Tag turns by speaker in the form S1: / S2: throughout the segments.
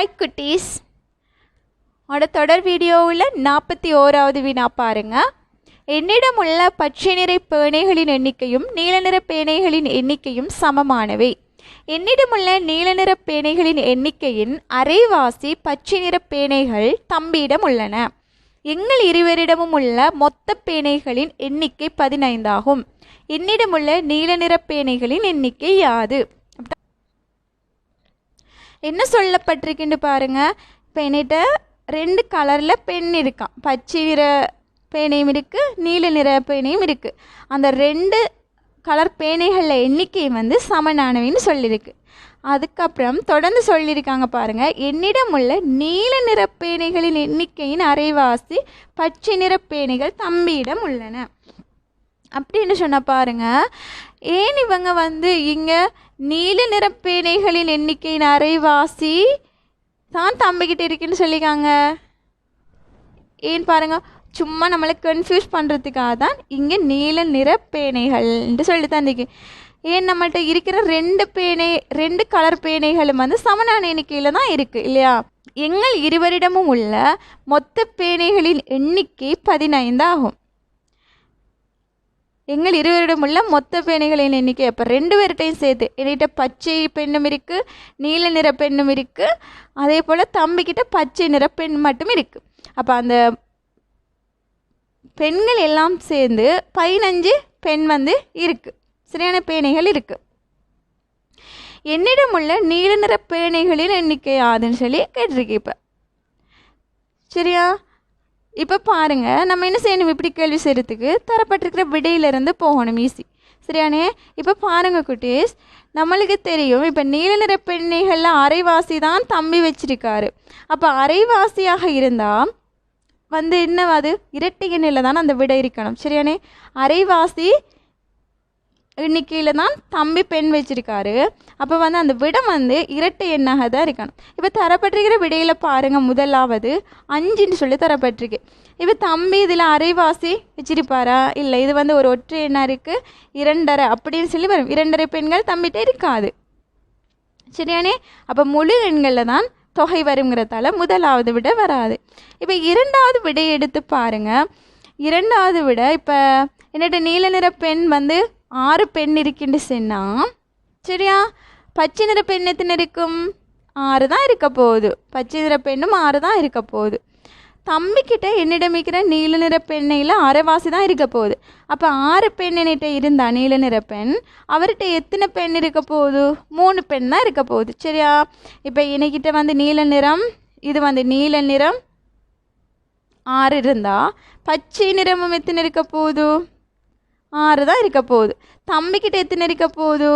S1: Hi குட்டீஸ், தொடர் வீடியோவில் 41வது வினா பாருங்க. என்னிடம் உள்ள பச்சை நிற பேனைகளின் எண்ணிக்கையும் நீல நிற பேனைகளின் எண்ணிக்கையும் சமமானவை. என்னிடமுள்ள நீல நிற பேனைகளின் எண்ணிக்கையின் அரைவாசி பச்சை நிற பேனைகள் தம்பியிடம் உள்ளன. எங்கள் இருவரிடமும் உள்ள மொத்த பேனைகளின் எண்ணிக்கை 15 ஆகும். என்னிடமுள்ள நீல நிற பேனைகளின் எண்ணிக்கை யாது? என்ன சொல்லப்பட்டிருக்குன்னு பாருங்க. இப்போ என்கிட்ட 2 கலரில் பென் இருக்கான். பச்சை நிற பேனையும் இருக்குது, நீல நிற பேனையும் இருக்குது. அந்த 2 கலர் பேனைகளில் எண்ணிக்கை சமனானவைன்னு சொல்லியிருக்கு. அதுக்கப்புறம் தொடர்ந்து சொல்லியிருக்காங்க பாருங்க. என்னிடம் உள்ள நீல நிற பேனைகளின் எண்ணிக்கையின் அரைவாசி பச்சை நிற பேனைகள் தம்பியிடம் உள்ளன அப்படின்னு சொன்ன பாருங்க. ஏன் இவங்க இங்கே நீல நிற பேனைகளின் எண்ணிக்கையின் அரைவாசி தான் தம்பிக்கிட்ட இருக்குன்னு சொல்லிக்காங்க? ஏன் பாருங்க, சும்மா நம்மளை கன்ஃபியூஸ் பண்ணுறதுக்காக தான் இங்கே நீல நிற பேனைகள்ன்ட்டு சொல்லி தந்திருக்கு. ஏன் நம்மள்கிட்ட இருக்கிற 2 கலர் பேனைகளும் சமனான எண்ணிக்கையில் தான் இருக்குது இல்லையா? எங்கள் இருவரிடமும் உள்ள மொத்த பேனைகளின் எண்ணிக்கை 15 ஆகும். எங்கள் இருவரிடம் உள்ள மொத்த பேனைகளின் எண்ணிக்கை அப்போ 2 பேர்கிட்டையும் சேர்த்து என்கிட்ட பச்சை பெண்ணும் இருக்குது, நீல நிற பெண்ணும் இருக்குது, அதே போல் தம்பிக்கிட்ட பச்சை நிற பெண் மட்டும் இருக்குது. அப்போ அந்த பெண்கள் எல்லாம் சேர்ந்து 15 பெண் இருக்குது, சரியான பேனைகள் இருக்குது. என்னிடம் உள்ள நீல நிற பேனைகளின் எண்ணிக்கை ஆதுன்னு சொல்லி கேட்டிருக்கு. இப்போ சரியா? இப்போ பாருங்கள், நம்ம என்ன செய்யணும்? இப்படி கேள்வி செய்கிறதுக்கு தரப்பட்டிருக்கிற விடையிலிருந்து போகணும், ஈஸி. சரியானே? இப்போ பாருங்கள் குட்டீஸ், நம்மளுக்கு தெரியும் இப்போ நீல நிற பெண்ணைகளில் அரைவாசி தான் தம்பி வச்சிருக்காரு. அப்போ அரைவாசியாக இருந்தால் என்னவாது இரட்டை எண்ணில் தான் அந்த விடை இருக்கணும். சரியானே? அரைவாசி எண்ணிக்கையில் தான் தம்பி பெண் வச்சிருக்காரு. அப்போ அந்த விடம் இரட்டை எண்ணாக தான் இருக்கணும். இப்போ தரப்பட்டிருக்கிற விடையில் பாருங்கள், முதலாவது 5ன்னு சொல்லி தரப்பட்டிருக்கு. இப்போ தம்பி இதில் அரைவாசி வச்சிருப்பாரா? இல்லை, இது ஒரு ஒற்றை எண்ணாக இருக்குது, 2.5 அப்படின்னு சொல்லி வரும். 2.5 பெண்கள் தம்பிகிட்ட இருக்காது. சரியானே? அப்போ முழு எண்களில் தான் தொகை வருங்கிறதால முதலாவது விடை வராது. இப்போ 2வது விடை எடுத்து பாருங்கள். 2வது விடை இப்போ என்னட்ட நீல நிற பெண் 6 பெண் இருக்குன்னு சொன்னால், சரியா? பச்சை நிற பெண் எத்தனை இருக்கும்? 6 தான் இருக்க போகுது. பச்சை நிற பெண்ணும் 6 தான் இருக்க போகுது. தம்பிக்கிட்ட என்னிடம் இருக்கிற நீல நிற பெண்ணையில் அரைவாசி தான் இருக்க போகுது. அப்போ 6 பெண் என்கிட்ட இருந்தா நீல நிற பெண், அவர்கிட்ட எத்தனை பெண் இருக்க போகுது? 3 பெண் தான் இருக்க போகுது. சரியா? இப்போ என்கிட்ட நீல நிறம், இது நீல நிறம் 6 இருந்தால் பச்சை நிறமும் எத்தனை இருக்க போகுது? 6 தான் இருக்க போகுது. தம்பிக்கிட்ட எத்தனை இருக்க போகுது?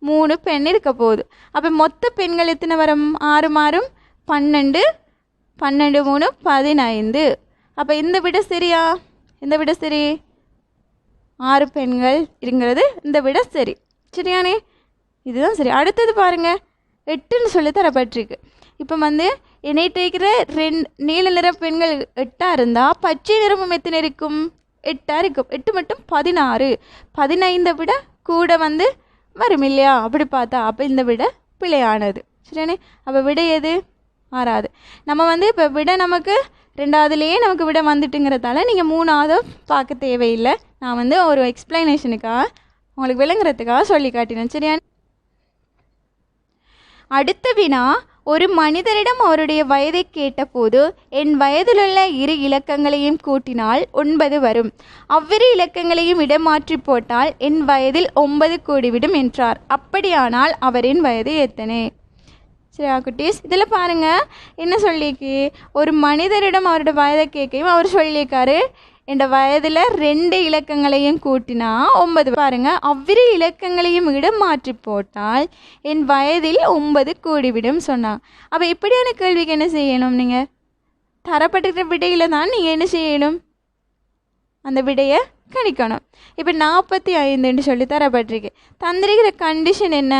S1: 3 பெண் இருக்க போகுது. அப்போ மொத்த பெண்கள் எத்தனை வரும்? 6 மாறும் 12, 12 3 15. அப்போ இந்த விட சரியா? இந்த விட சரி, 6 பெண்கள் இருங்கிறது இந்த விட சரி. சரியானே? இதுதான் சரி. அடுத்தது பாருங்கள், 8ன்னு சொல்லி தரப்பட்டிருக்கு. இப்போ என்னைட்ட இருக்கிற 2 நீல நிற பெண்கள் 8 இருந்தால் பச்சை நிறமும் எத்தனை இருக்கும்? 8 இருக்கும். 8 மட்டும் 16. 15 விட கூட வரும் இல்லையா? அப்படி பார்த்தா அப்போ இந்த விட பிழையானது. சரியானே? அப்போ விடை எது? 6வது. நம்ம இப்போ விட நமக்கு 2வதுலேயே நமக்கு விட வந்துட்டுங்கிறதால நீங்கள் 3வது பார்க்க தேவையில்லை. நான் ஒரு எக்ஸ்பிளனேஷனுக்காக உங்களுக்கு விளங்குறதுக்காக சொல்லி காட்டினேன். சரியா? அடுத்த வினா, ஒரு மனிதரிடம் அவருடைய வயதை கேட்டபோது என் வயதிலுள்ள 2 இலக்கங்களையும் கூட்டினால் 9 வரும். அவ்விரு இலக்கங்களையும் இடமாற்றி போட்டால் என் வயதில் 9 கூடிவிடும் என்றார். அப்படியானால் அவரின் வயது எத்தனை? சரியா குட்டீஸ்? இதில் பாருங்கள் என்ன சொல்லிக்கு. ஒரு மனிதரிடம் அவரோட வயதை கேட்கையும் அவர் சொல்லியிருக்காரு, என் வயதில் 2 இலக்கங்களையும் கூட்டினா 9. பாருங்கள், அவ்விரு இலக்கங்களையும் இடம் மாற்றி போட்டால் என் வயதில் 9 கூடிவிடும் சொன்னாங்க. அப்போ இப்படியான கேள்விக்கு என்ன செய்யணும்? நீங்கள் தரப்பட்டிருக்கிற விடையில் தான் நீங்கள் என்ன செய்யணும்? அந்த விடையை கணிக்கணும். இப்போ 45ன்னு சொல்லி தரப்பட்டிருக்கு. தந்திரிக்கிற கண்டிஷன் என்ன?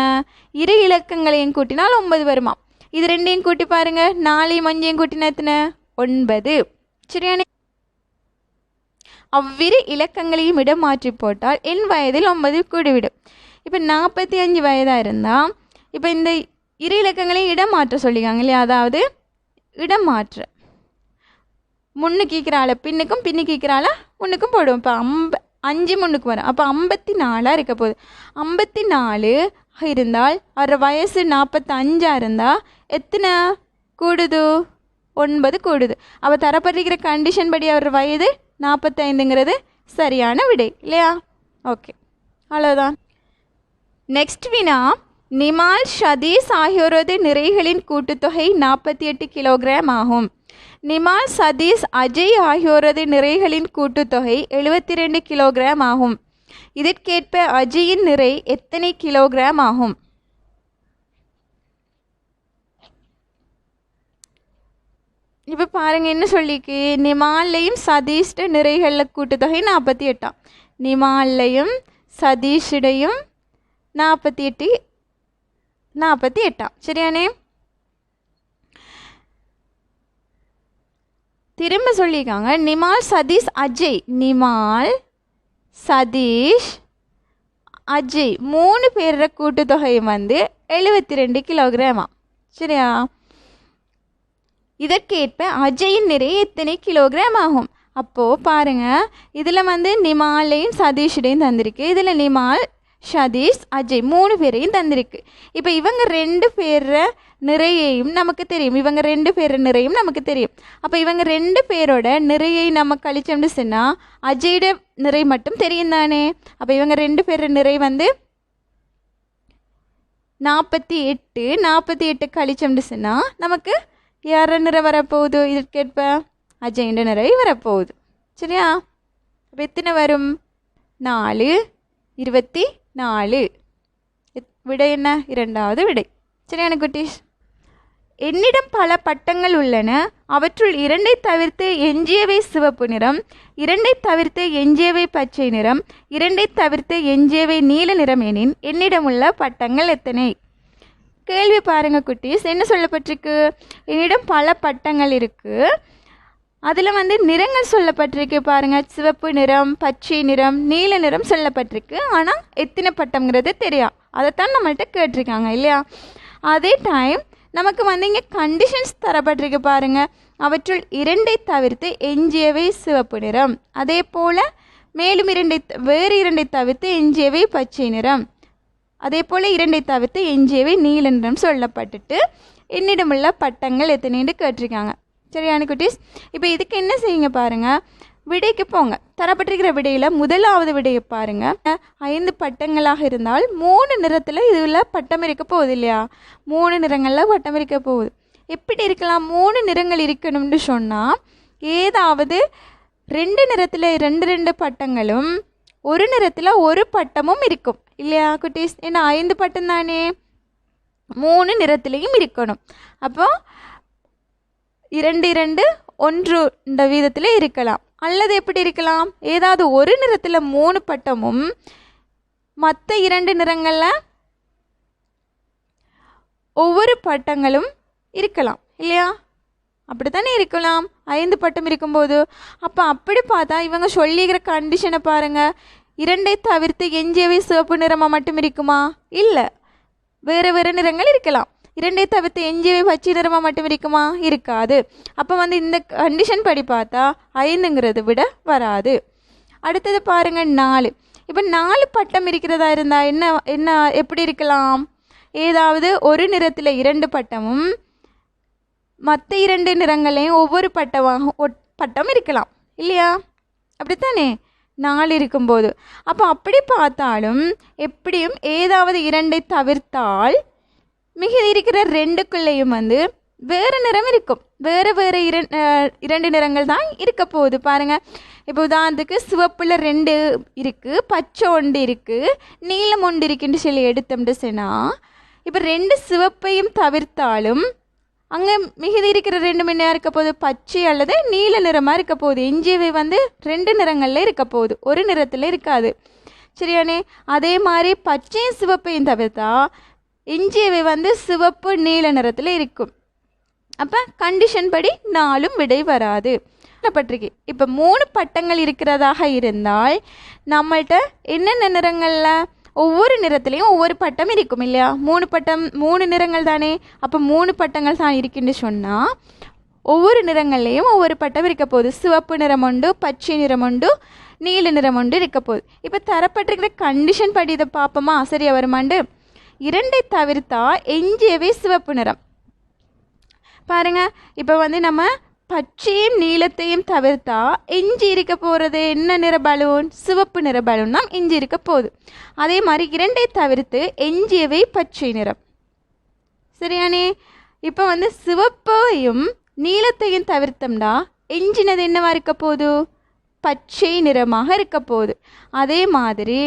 S1: 2 இலக்கங்களையும் கூட்டினால் 9 வருமா? இது 2ஐயும் கூட்டி பாருங்கள். 4ஐயும் 5ஐயும் கூட்டினா எத்தனை? 9. சரியானே? அவ்விரு இலக்கங்களையும் இடம் மாற்றி போட்டால் என் வயதில் 9 கூடிவிடும். இப்போ 45 வயதாக இருந்தால் இப்போ இந்த இரு இலக்கங்களையும் இடம் மாற்ற சொல்லிக்காங்க இல்லையா, அதாவது இடம் மாற்ற முன்னுக்கு ஈக்கிறாள் பின்னுக்கும் பின்னுக்கு ஈக்கிறாள் முன்னுக்கும் போடுவோம். இப்போ 5 முன்னுக்கு வரும், அப்போ 54 இருக்க போகுது. 54 இருந்தால் அவரோட வயசு 45 இருந்தால் எத்தனை கூடுது? 9 கூடுது. அப்போ தரப்பட்டிருக்கிற கண்டிஷன் படி அவர் வயது 45ங்கிறது சரியான விடை இல்லையா? ஓகே, அவ்வளோதான். நெக்ஸ்ட் வினா, நிமால் சதீஷ் ஆகியோரது நிறைகளின் கூட்டுத்தொகை 48 கிலோகிராம் ஆகும். நிமால் சதீஷ் அஜய் ஆகியோரது நிறைகளின் கூட்டுத்தொகை 72 கிலோகிராம் ஆகும். இதற்கேற்ப அஜயின் நிறை எத்தனை கிலோகிராம் ஆகும்? இப்போ பாருங்க என்ன சொல்லிக்கு, நிமாலையும் சதீஷ்ட நிறைகளில் கூட்டுத்தொகை 48. நிமாலையும் சதீஷுடையும் 48 சரியானே? திரும்ப சொல்லியிருக்காங்க, நிமால் சதீஷ் அஜய், நிமால் சதீஷ் அஜய் 3 பேரோட கூட்டுத்தொகை 72 கிலோகிராமா சரியா? இதற்கேற்ப அஜயின் நிறை எத்தனை கிலோகிராம் ஆகும்? அப்போது பாருங்கள், இதில் நிமாலையும் சதீஷுடையும் தந்திருக்கு, இதில் நிமால் சதீஷ் அஜய் 3 பேரையும் தந்திருக்கு. இப்போ இவங்க 2 பேர நிறையையும் நமக்கு தெரியும், இவங்க 2 பேர நிறையும் நமக்கு தெரியும். அப்போ இவங்க 2 பேரோட நிறையை நம்ம கழிச்சோம்னு சொன்னால் அஜயோட நிறை மட்டும் தெரியும் தானே? அப்போ இவங்க 2 பேர நிறை 48 கழிச்சோம்னு சொன்னால் நமக்கு யார நிறை வரப்போகுது? இதற்கேற்ப அஜயின் நிறை வரப்போகுது சரியா? அப்போ எத்தனை வரும்? 4 24. விடை என்ன? 2வது விடை சரியான குட்டீஸ்? என்னிடம் பல பட்டங்கள் உள்ளன, அவற்றுள் 2ஐ தவிர்த்து எஞ்சியவை சிவப்பு நிறம், 2ஐ தவிர்த்து எஞ்சியவை பச்சை நிறம், 2ஐ தவிர்த்து எஞ்சியவை நீல நிறம் எனின் என்னிடம் உள்ள பட்டங்கள் எத்தனை? கேள்வி பாருங்க குட்டீஸ், என்ன சொல்லப்பட்டிருக்கு? என்னிடம் பல பட்டங்கள் இருக்குது, அதில் நிறங்கள் சொல்லப்பட்டிருக்கு பாருங்க, சிவப்பு நிறம், பச்சை நிறம், நீல நிறம் சொல்லப்பட்டிருக்கு. ஆனால் எத்தனை பட்டம்ங்கிறது தெரியும், அதைத்தான் நம்மள்கிட்ட கேட்டிருக்காங்க இல்லையா? அதே டைம் நமக்கு இங்கே கண்டிஷன்ஸ் தரப்பட்டிருக்கு பாருங்கள், அவற்றுள் 2ஐ தவிர்த்து எஞ்சியவை சிவப்பு நிறம், அதே போல் மேலும் வேறு 2ஐ தவிர்த்து எஞ்சியவை பச்சை நிறம், அதே போல் 2ஐ தவிர்த்து எஞ்சியவை நீல நிறம் சொல்லப்பட்டுட்டு என்னிடமுள்ள பட்டங்கள் எத்தனைன்னு கேட்டிருக்காங்க சரியான குட்டீஸ்? இப்போ இதுக்கு என்ன செய்யுங்க பாருங்கள், விடைக்கு போங்க. தரப்பட்டிருக்கிற விடையில் முதலாவது விடையை பாருங்கள். 5 பட்டங்களாக இருந்தால் 3 நிறத்தில் இதில் பட்டம் இருக்க போகுது இல்லையா? 3 நிறங்களில் பட்டம் இருக்க போகுது. எப்படி இருக்கலாம்? 3 நிறங்கள் இருக்கணும்னு சொன்னால் ஏதாவது 2 நிறத்தில் 2 பட்டங்களும் 1 நிறத்தில் 1 பட்டமும் இருக்கும் இல்லையா குட்டீஸ்? ஏன்னா 5 பட்டம் தானே, 3 நிறத்துலையும் இருக்கணும். அப்போ 2 2 1 வீதத்தில் இருக்கலாம். அல்லது எப்படி இருக்கலாம்? ஏதாவது 1 நிறத்தில் 3 பட்டமும் மற்ற 2 நிறங்களில் ஒவ்வொரு பட்டங்களும் இருக்கலாம் இல்லையா? அப்படி தானே இருக்கலாம் 5 பட்டம் இருக்கும்போது. அப்போ அப்படி பார்த்தா இவங்க சொல்லிக்கிற கண்டிஷனை பாருங்கள், 2ஐ தவிர்த்து எஞ்சியவை சிவப்பு நிறமாக மட்டும் இருக்குமா? இல்லை, வேறு வேறு நிறங்கள் இருக்கலாம். 2ஐ தவிர்த்து எஞ்சியவை பச்சை நிறமாக மட்டும் இருக்குமா? இருக்காது. அப்போ இந்த கண்டிஷன் படி பார்த்தா 5ங்கிறது விட வராது. அடுத்தது பாருங்கள் 4. இப்போ 4 பட்டம் இருக்கிறதா இருந்தால் என்ன எப்படி இருக்கலாம்? ஏதாவது 1 நிறத்தில் 2 பட்டமும் மற்ற 2 நிறங்களையும் ஒவ்வொரு பட்டம் இருக்கலாம் இல்லையா? அப்படித்தானே 4 இருக்கும்போது. அப்போ அப்படி பார்த்தாலும் எப்படியும் ஏதாவது 2ஐ தவிர்த்தால் மிக இருக்கிற 2க்குள்ளேயும் வேறு நிறம் இருக்கும். வேறு 2 நிறங்கள் தான் இருக்க போகுது பாருங்கள். இப்போ உதாரணத்துக்கு சிவப்புல 2 இருக்குது, பச்சை 1 இருக்குது, நீலம் 1 இருக்குன்னு சொல்லி எடுத்தோம்னு சொன்னால் இப்போ 2 சிவப்பையும் தவிர்த்தாலும் அங்கே மிகுதி இருக்கிற 2 என்ன இருக்க போகுது? பச்சை அல்லது நீல நிறமாக இருக்க போகுது. எஞ்சியவை 2 நிறங்களில் இருக்க போகுது, 1 நிறத்தில் இருக்காது சரியானே? அதே மாதிரி பச்சையும் சிவப்பையும் தவிர்த்தா எஞ்சியவை சிவப்பு நீல நிறத்தில் இருக்கும். அப்போ கண்டிஷன் படி 4ம் விடை வராது பட்டிருக்கு. இப்போ 3 பட்டங்கள் இருக்கிறதாக இருந்தால் நம்மள்கிட்ட என்னென்ன நிறங்களில் ஒவ்வொரு நிறத்துலேயும் ஒவ்வொரு பட்டம் இருக்கும் இல்லையா, 3 நிறங்கள் தானே. அப்போ 3 பட்டங்கள் தான் இருக்குன்னு சொன்னால் ஒவ்வொரு நிறங்கள்லேயும் ஒவ்வொரு பட்டம் இருக்க போகுது. சிவப்பு நிறம் உண்டு, பச்சை நிறம் உண்டு, நீல நிறம் உண்டு இருக்க போகுது. இப்போ தரப்பட்டிருக்கிற கண்டிஷன் படி இதை பார்ப்போமா, சரியா வருமாண்டு. 2 தவிர்த்தா எஞ்சியவே சிவப்பு நிறம். பாருங்க, இப்போ நம்ம பச்சையும் நீலத்தையும் தவிர்த்தா எஞ்சி இருக்க போகிறது என்ன நிற பலூன், சிவப்பு நிற பலூன் தான் எஞ்சி இருக்க போகுது. அதே மாதிரி 2 தவிர்த்து எஞ்சியவை பச்சை நிறம். சரியானே. இப்போ சிவப்பையும் நீலத்தையும் தவிர்த்தோம்னா எஞ்சினது என்னவா இருக்க போகுது, பச்சை நிறமாக இருக்க போகுது. அதே மாதிரி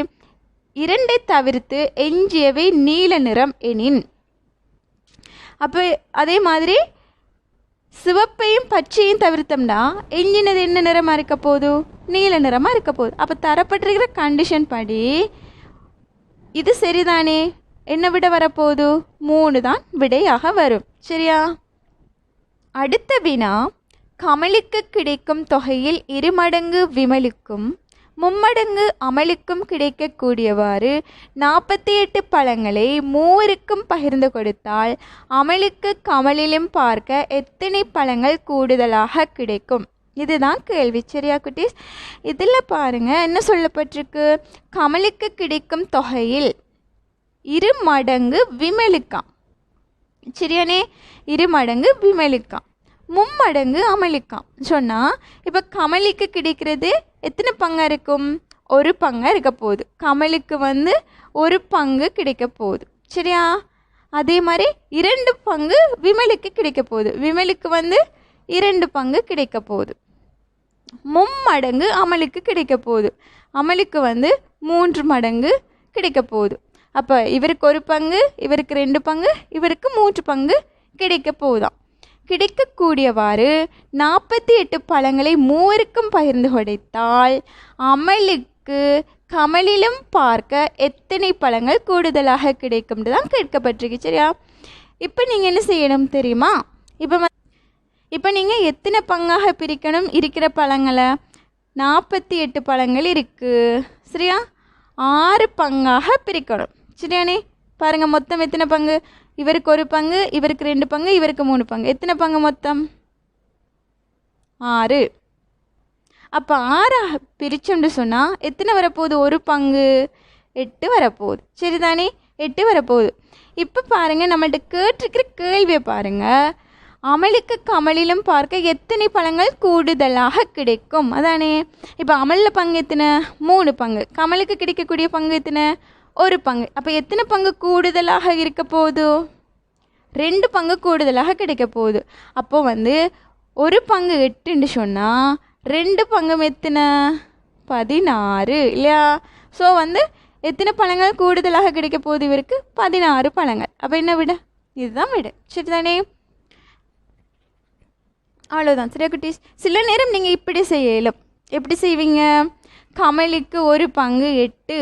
S1: 2 தவிர்த்து எஞ்சியவை நீல நிறம் எனின், அப்போ அதே மாதிரி சிவப்பையும் பச்சையும் தவிர்த்தோம்னா எஞ்சினது என்ன நிறமாக இருக்க போகுது, நீல நிறமாக இருக்க போகுது. அப்போ தரப்பட்டிருக்கிற கண்டிஷன் படி இது சரிதானே. என்ன விட வரப்போகுது, 3 தான் விடையாக வரும். சரியா. அடுத்த வினா, கமலுக்கு கிடைக்கும் தொகையில் 2 மடங்கு விமலுக்கும் 3 மடங்கு அமலுக்கும் கிடைக்கக்கூடியவாறு 48 பழங்களை 3க்கும் பகிர்ந்து கொடுத்தால் அமலுக்கு கமலிலும் பார்க்க எத்தனை பழங்கள் கூடுதலாக கிடைக்கும். இதுதான் கேள்வி. சரியா குட்டீஸ். இதில் பாருங்க என்ன சொல்லப்பட்டிருக்கு, கமலுக்கு கிடைக்கும் தொகையில் 2 மடங்கு விமலுக்காம். சரியானே. 2 மடங்கு விமலுக்காம், 3 மடங்கு அமலுக்காம் சொன்னால் இப்போ கமலுக்கு கிடைக்கிறது எத்தனை பங்காக இருக்கும், 1 பங்காக இருக்க போகுது. கமலுக்கு 1 பங்கு கிடைக்க போகுது. சரியா. அதே மாதிரி 2 பங்கு விமலுக்கு கிடைக்க போகுது. விமலுக்கு 2 பங்கு கிடைக்க போகுது. 3 மடங்கு அமலுக்கு கிடைக்க போகுது. அமலுக்கு 3 மடங்கு கிடைக்க போகுது. அப்போ இவருக்கு 1 பங்கு, இவருக்கு 2 பங்கு, இவருக்கு 3 பங்கு கிடைக்க போகுதாம். கிடைக்கக்கூடியவாறு 48 பழங்களை 3க்கும் பகிர்ந்து கொடுத்தால் அமலுக்கு கமலிலும் பார்க்க எத்தனை பழங்கள் கூடுதலாக கிடைக்கும்னு தான் கேட்கப்பட்டிருக்கு. சரியா. இப்போ நீங்கள் என்ன செய்யணும் தெரியுமா, இப்போ நீங்கள் எத்தனை பங்காக பிரிக்கணும் இருக்கிற பழங்களை, 48 பழங்கள் இருக்குது. சரியா. 6 பங்காக பிரிக்கணும். சரியானே. பாருங்கள் மொத்தம் எத்தனை பங்கு, இவருக்கு 1 பங்கு, இவருக்கு 2 பங்கு, இவருக்கு 3 பங்கு, எத்தனை பங்கு மொத்தம் 6. அப்போ 6 பிரிச்சோம்னு சொன்னால் எத்தனை வரப்போகுது, 1 பங்கு 8 வரப்போகுது. சரிதானே. 8 வரப்போகுது. இப்போ பாருங்கள் நம்மள்ட்ட கேட்டிருக்கிற கேள்வியை பாருங்கள், அமலுக்கு கமலிலும் பார்க்க எத்தனை பழங்கள் கூடுதலாக கிடைக்கும் அதானே. இப்போ அமலில் பங்கு எத்தனை, 3 பங்கு. கமலுக்கு கிடைக்கக்கூடிய பங்கு எத்தனை, 1 பங்கு. அப்போ எத்தனை பங்கு கூடுதலாக இருக்க போகுது, 2 பங்கு கூடுதலாக கிடைக்க போகுது. அப்போது 1 பங்கு 8ன்னு சொன்னால் 2 பங்கு எத்தனை, 16 இல்லையா. ஸோ எத்தனை பழங்கள் கூடுதலாக கிடைக்க போகுது, இவருக்கு 16 பழங்கள். அப்போ என்ன விட, இதுதான் விட. சரிதானே. அவ்வளோதான். சரியா குட்டீஸ். சில நேரம் நீங்கள் இப்படி செய்யலாம். எப்படி செய்வீங்க, கமலுக்கு 1 பங்கு 8,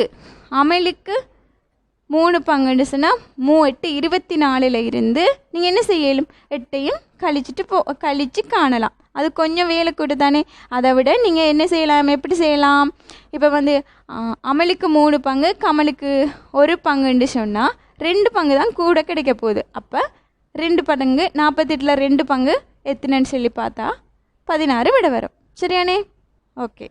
S1: அமலுக்கு 3 பங்குன்னு சொன்னால் 3 8 24 இருந்து நீங்கள் என்ன செய்யலும், 8ஐயும் கழிச்சு காணலாம். அது கொஞ்சம் வேலை கூட தானே. அதை விட நீங்கள் என்ன செய்யலாம், எப்படி செய்யலாம், இப்போ அமலுக்கு 3 பங்கு, கமலுக்கு 1 பங்குன்னு சொன்னால் 2 பங்கு தான் கூட கிடைக்க போகுது. அப்போ 2 பங்கு 48ல் 2 பங்கு எத்தனைன்னு சொல்லி பார்த்தா 16 விட வரும். சரியானே. ஓகே.